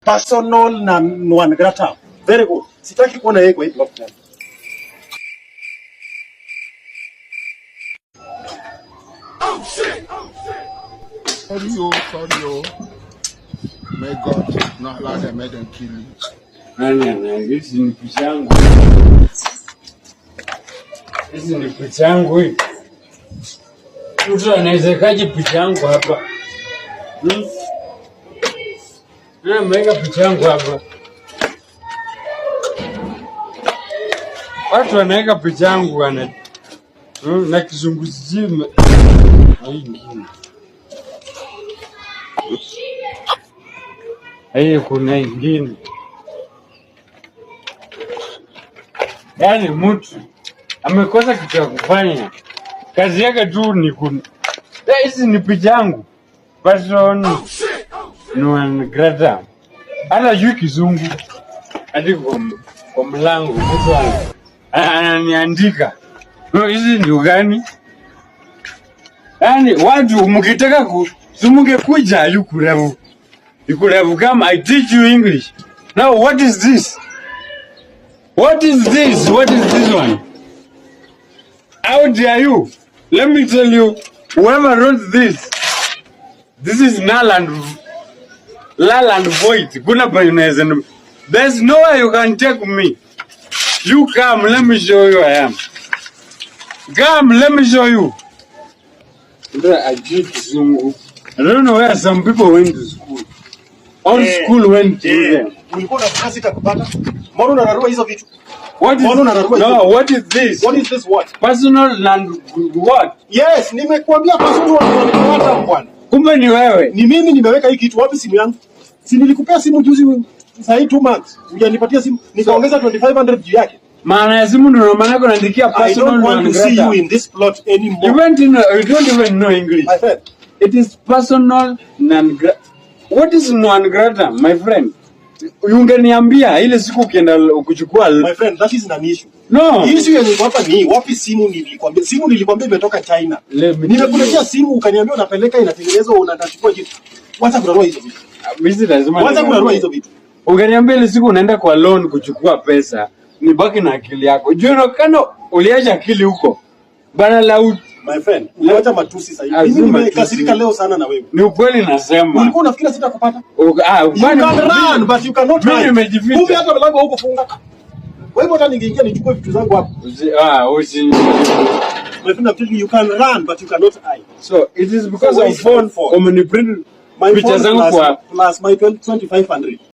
personal na non grata. Very good. Sitaki kuona yeye kwa hii block tena. Oh shit! Sorry, oh. May God not allow them, make them kill you. Hizi ni picha yangu. Hizi ni picha yangu hii. Mtu anawezekaje picha yangu hapa? Ameweka picha yangu hapa. Watu wanaweka picha yangu wana na kizunguzima. Kuna ingine. Yaani mtu amekosa kitu ya kufanya. Kazi yake tu ni hizi ni picha yangu. Person non grata. Hata yui kizungu. Hadi kwa mlango mtu ananiandika. Hizi ndio gani? Yaani watu mkitaka mungekuja yukurevu. You could have come, I teach you English. Now what is this? What is this? What is this one? How dare you? Let me tell you, whoever wrote this is null and void. There's no way you can take me. You come, let me show you I am. Come, let me show you. I don't know where some people went to school. All school went to them. Ulikuwa unataka sitakupata? Mbona unararua hizo vitu? What is this? What is this what? Personal and what? Yes, nimekuambia personal na bwana. Kumbe ni wewe. Ni mimi nimeweka hii kitu wapi simu yangu? Si nilikupea simu juzi sasa hii 2 months. Hujanipatia simu, nikaongeza 2500 juu yake. Maana ya simu ndio maana yako naandikia personal. I don't want to see you in this plot anymore. You don't even know English. My friend, it is personal non-grata. What is non-grata, my friend? Ungeniambia ile siku ukienda kuchukua. My friend, that is an issue. No. Issue yenye hapa ni wapi simu nilikwambia. Simu nilikwambia imetoka China. Nimekuletea simu ukaniambia unapeleka inatengenezwa unatachukua kitu. Wacha kununua hizo vitu. Mimi lazima. Wacha kununua hizo vitu. Ungeniambia ile siku unaenda kwa loan kuchukua pesa, nibaki na akili yako. Jua kana uliacha akili huko. Bana la my friend, unawacha matusi sasa hivi. Mimi nimekasirika leo sana na wewe. Ni ukweli nasema. Ulikuwa unafikiri sitakupata? You can run but you cannot hide. Mimi nimejificha. Kumbe hata mlango huko funga. Kwa hivyo hata ningeingia nichukue vitu zangu hapo. My friend, I'm telling you, you can run but you cannot hide. So it is because of phone. Omniprint. My phone plus my 2500.